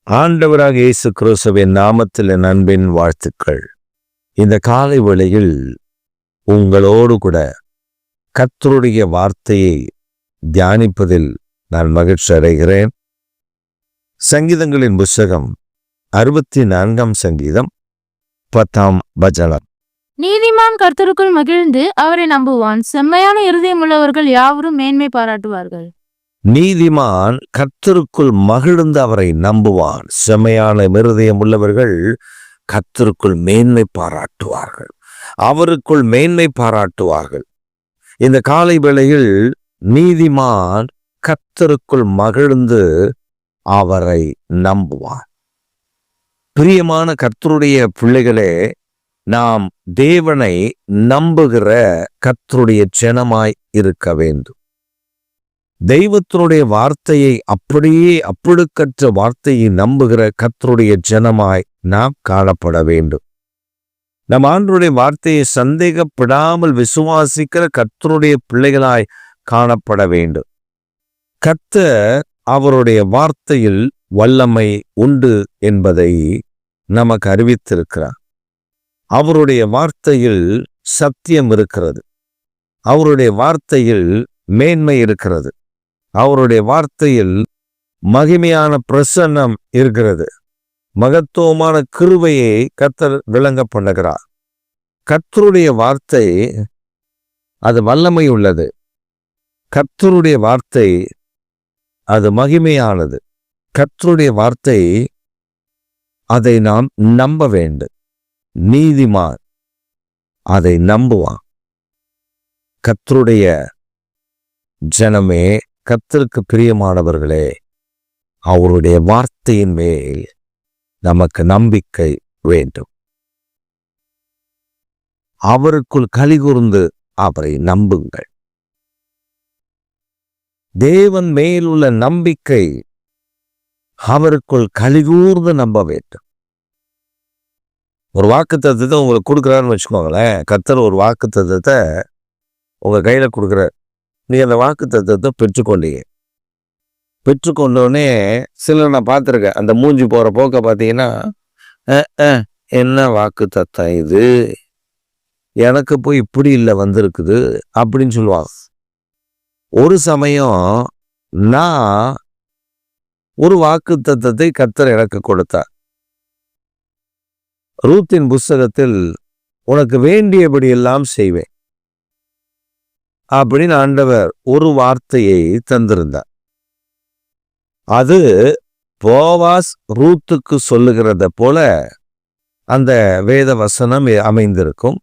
ஆண்டவராக இயேசு கிறிஸ்துவின் நாமத்தில் என் அன்பின் வாழ்த்துக்கள். இந்த காலை வேளையில் உங்களோடு கூட கர்த்தருடைய வார்த்தையை தியானிப்பதில் நான் மகிழ்ச்சி அடைகிறேன். சங்கீதங்களின் புஸ்தகம் 64 சங்கீதம் 10 வசனம். நீதிமான் கர்த்தருக்குள் மகிழ்ந்து அவரை நம்புவான். செம்மையான இருதயம் உள்ளவர்கள் யாவரும் மேன்மை பாராட்டுவார்கள். நீதிமான் கர்த்தருக்குள் மகிழ்ந்து அவரை நம்புவான். செம்மையான இருதயம் உள்ளவர்கள் கர்த்தருக்குள் மேன்மை பாராட்டுவார்கள், அவருக்குள் மேன்மை பாராட்டுவார்கள். இந்த காலை வேளையில் நீதிமான் கர்த்தருக்குள் மகிழ்ந்து அவரை நம்புவான். பிரியமான கர்த்தருடைய பிள்ளைகளே, நாம் தேவனை நம்புகிற கர்த்தருடைய ஜனமாய் இருக்க வேண்டும். தெய்வத்தினுடைய வார்த்தையை அப்படியே அப்பழுக்கற்ற வார்த்தையை நம்புகிற கர்த்தருடைய ஜனமாய் நாம் காணப்பட வேண்டும். நம் ஆண்டவருடைய வார்த்தையை சந்தேகப்படாமல் விசுவாசிக்கிற கர்த்தருடைய பிள்ளைகளாய் காணப்பட வேண்டும். கர்த்தர் அவருடைய வார்த்தையில் வல்லமை உண்டு என்பதை நமக்கு அறிவித்திருக்கிறார். அவருடைய வார்த்தையில் சத்தியம் இருக்கிறது, அவருடைய வார்த்தையில் மேன்மை இருக்கிறது, அவருடைய வார்த்தையில் மகிமையான பிரசன்னம் இருக்கிறது, மகத்துவமான கிருபையை கர்த்தர் விளங்க பண்ணுகிறார். கர்த்தருடைய வார்த்தை அது வல்லமை உள்ளது, கர்த்தருடைய வார்த்தை அது மகிமையானது, கர்த்தருடைய வார்த்தை அதை நாம் நம்ப வேண்டும். நீதிமான் அதை நம்புவான். கர்த்தருடைய ஜனமே, கர்த்தருக்கு பிரியமானவர்களே, அவருடைய வார்த்தையின் மேல் நமக்கு நம்பிக்கை வேண்டும். அவருக்குள் கலிகூர்ந்து அவரை நம்புங்கள். தேவன் மேலுள்ள நம்பிக்கை அவருக்குள் கலிகூர்ந்து நம்ப வேண்டும். ஒரு வாக்குத்தத்தத்தை உங்களுக்கு கொடுக்குறாருன்னு வச்சுக்கோங்களேன். கர்த்தர் ஒரு வாக்குத்தத்தத்தை உங்க கையில கொடுக்குறார். நீ அந்த வாக்குத்தத்தத்தை பெற்றுக்கொண்டீங்க. பெற்றுக்கொண்டோடனே சிலர் நான் பார்த்துருக்கேன், அந்த மூஞ்சி போற போக்க பார்த்தீங்கன்னா, என்ன வாக்குத்தத்தம் இது, எனக்கு போய் இப்படி இல்லை வந்திருக்குது அப்படின்னு சொல்லுவாங்க. ஒரு சமயம் நான் ஒரு வாக்குத்தத்தத்தை கர்த்தர் எனக்கு கொடுத்தார். ரூத்தின் புஸ்தகத்தில் உனக்கு வேண்டியபடி எல்லாம் செய்வேன் அப்படின்னு ஆண்டவர் ஒரு வார்த்தையை தந்திருந்தார். அது போவாஸ் ரூத்துக்கு சொல்லுகிறத போல அந்த வேத வசனம் அமைந்திருக்கும்.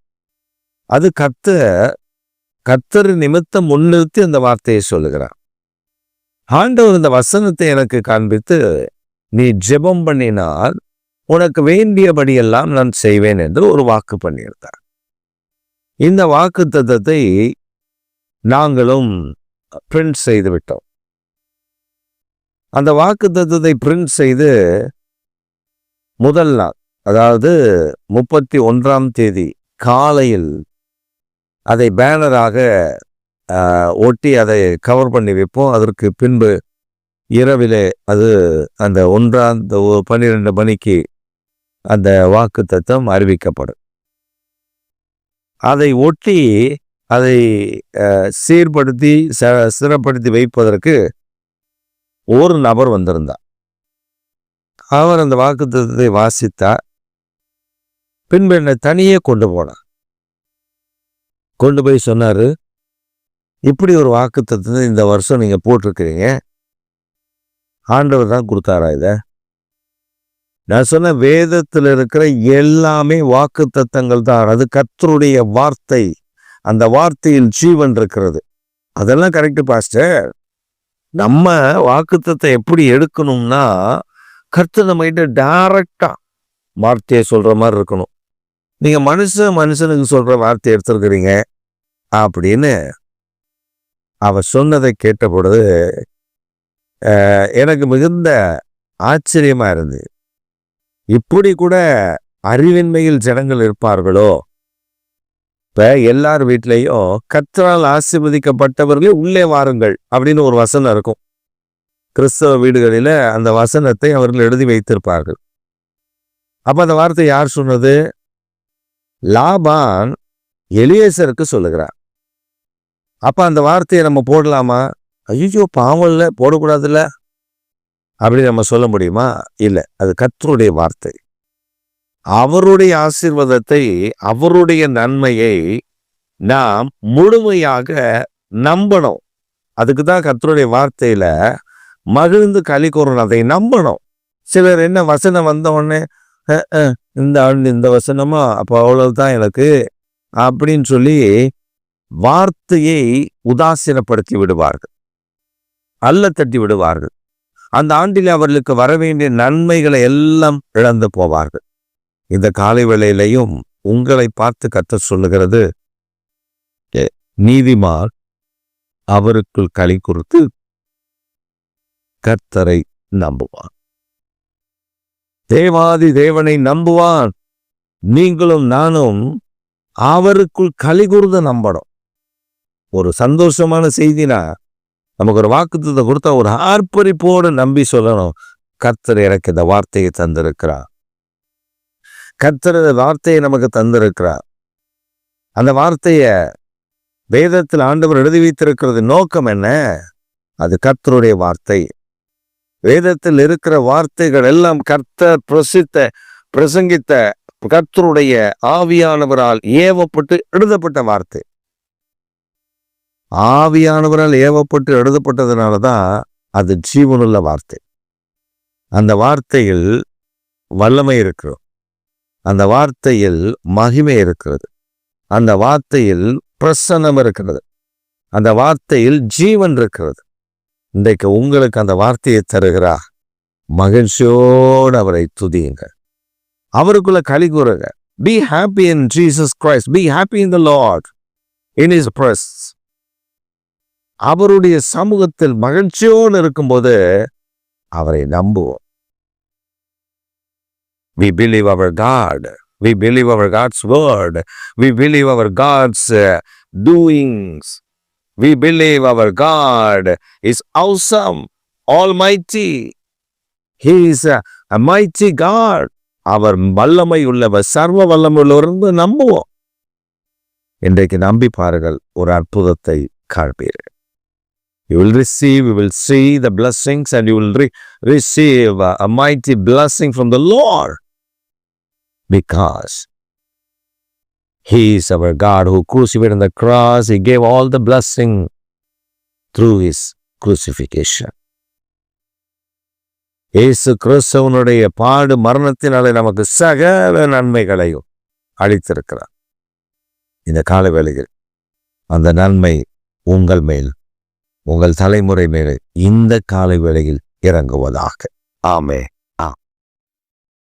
அது கர்த்தர் நிமித்தம் முன்னிறுத்தி அந்த வார்த்தையை சொல்லுகிறார். ஆண்டவர் இந்த வசனத்தை எனக்கு காண்பித்து, நீ ஜெபம் பண்ணினால் உனக்கு வேண்டியபடியெல்லாம் நான் செய்வேன் என்று ஒரு வாக்கு பண்ணியிருந்தார். இந்த வாக்கு தத்தத்தை நாங்களும் பிரிண்ட் செய்து விட்டோம். அந்த வாக்கு தத்தத்தை பிரிண்ட் செய்து முதல் நாள், அதாவது 31ஆம் தேதி காலையில் அதை பேனராக ஒட்டி அதை கவர் பண்ணி வைப்போம். அதற்கு பின்பு இரவிலே அது அந்த 12 மணிக்கு அந்த வாக்கு தத்தம் அறிவிக்கப்படும். அதை ஒட்டி அதை சீர்படுத்தி சிறப்படுத்தி வைப்பதற்கு ஒரு நபர் வந்திருந்தார். அவர் அந்த வாக்குத்தத்தத்தை வாசித்தார். பின்பு என்னை தனியே கொண்டு போனார். கொண்டு போய் சொன்னாரு, இப்படி ஒரு வாக்குத்தத்தத்தை இந்த வருஷம் நீங்க போட்டிருக்கிறீங்க, ஆண்டவர் தான் கொடுத்தாரா இத? நான் சொன்ன வேதத்தில் இருக்கிற எல்லாமே வாக்குத்தத்தங்கள் தான். அது கர்த்தருடைய வார்த்தை, அந்த வார்த்தையில் ஜீவன் இருக்கிறது. அதெல்லாம் கரெக்டு பாஸ்டர். நம்ம வாக்குத்தத்தை எப்படி எடுக்கணும்னா, கர்த்தர் நம்ம கிட்ட டைரக்டா வார்த்தையை சொல்ற மாதிரி இருக்கணும். நீங்க மனுஷனுக்கு சொல்ற வார்த்தையை எடுத்திருக்கிறீங்க அப்படின்னு அவர் சொன்னதை கேட்ட பொழுது எனக்கு மிகுந்த ஆச்சரியமா இருந்தது. இப்படி கூட அறிவின்மையில் ஜனங்கள் இருப்பார்களோ? இப்ப எல்லார் வீட்லையும் கர்த்தரால் ஆசீர்வதிக்கப்பட்டவர்களே உள்ளே வாருங்கள் அப்படின்னு ஒரு வசனம் இருக்கும். கிறிஸ்தவ வீடுகளில அந்த வசனத்தை அவர்கள் எழுதி வைத்திருப்பார்கள். அப்ப அந்த வார்த்தை யார் சொன்னது? லாபான் எலியேசருக்கு சொல்லுகிறார். அப்ப அந்த வார்த்தையை நம்ம போடலாமா? ஐயோ பாவம் இல்லை, போடக்கூடாதுல்ல அப்படி நம்ம சொல்ல முடியுமா? இல்லை, அது கர்த்தருடைய வார்த்தை. அவருடைய ஆசீர்வாதத்தை, அவருடைய நன்மையை நாம் முழுமையாக நம்பணும். அதுக்கு தான் கர்த்தருடைய வார்த்தையில மகிழ்ந்து களி கூறணும், அதை நம்பணும். சிலர் என்ன வசனம் வந்த உடனே இந்த ஆண்டு இந்த வசனமா, அப்போ அவ்வளவுதான் எனக்கு அப்படின்னு சொல்லி வார்த்தையை உதாசீனப்படுத்தி விடுவார்கள், அல்ல தட்டி விடுவார்கள். அந்த ஆண்டில் அவர்களுக்கு வர வேண்டிய நன்மைகளை எல்லாம் இழந்து போவார்கள். இந்த காலை வேளையிலையும் உங்களை பார்த்து கர்த்தர் சொல்லுகிறது, நீதிமான் அவருக்குள் களி கூர்ந்து கர்த்தரை நம்புவான். தேவாதி தேவனை நம்புவான். நீங்களும் நானும் அவருக்குள் களி கூர்ந்து நம்பணும். ஒரு சந்தோஷமான செய்தினா, நமக்கு ஒரு வாக்குத்தத்தை கொடுத்தா ஒரு ஆர்ப்பரிப்போடு நம்பி சொல்லணும், கர்த்தர் எனக்கு இந்த வார்த்தையை தந்திருக்கிறார், கர்த்தர் இந்த வார்த்தையை நமக்கு தந்திருக்கிறார். அந்த வார்த்தைய வேதத்தில் ஆண்டவர் எழுதி வைத்திருக்கிறது நோக்கம் என்ன? அது கர்த்தருடைய வார்த்தை. வேதத்தில் இருக்கிற வார்த்தைகள் எல்லாம் கர்த்தர் பிரசங்கித்த கர்த்தருடைய ஆவியானவரால் ஏவப்பட்டு எழுதப்பட்ட வார்த்தை. ஆவியானவரால் ஏவப்பட்டு எழுதப்பட்டதுனாலதான் அது ஜீவனுள்ள வார்த்தை. அந்த வார்த்தையில் வல்லமை இருக்கிறது, அந்த வார்த்தையில் மகிமை இருக்கிறது, அந்த வார்த்தையில் பிரசன்னம் இருக்கிறது, அந்த வார்த்தையில் ஜீவன் இருக்கிறது. இன்றைக்கு உங்களுக்கு அந்த வார்த்தையை தருகிறார். மகிழ்ச்சியோடு அவரை துதியுங்க, அவருக்குள்ள களி கூறுங்க. Be happy in Jesus Christ. Be happy in the Lord, in His presence. அவருடைய சமூகத்தில் மகிழ்ச்சியோடு இருக்கும்போது அவரை நம்புவோம். We believe our God. We believe our God's word. We believe our God's doings. We believe our God is awesome, almighty. He is a mighty God. அவர் வல்லமை உள்ளவர், சர்வ வல்லமை உள்ளவர் என்று நம்புவோம். இன்றைக்கு நம்பி பாருங்கள், ஒரு அற்புதத்தை காண்பீர்கள். You will receive, you will see the blessings, and you will receive a mighty blessing from the Lord, because He is our God who crucified on the cross. He gave all the blessing through His crucifixion. இயேசு கிறிஸ்துவனுடைய பாடு மரணத்தினாலே நமக்கு சகல நன்மைகளையும் அளித்திருக்கிறார். இந்த கால வேளையில் அந்த நன்மை உங்கள் மேல், உங்கள் தலைமுறை மேலே இந்த காலை வேளையில் இறங்குவதாக. ஆமென்.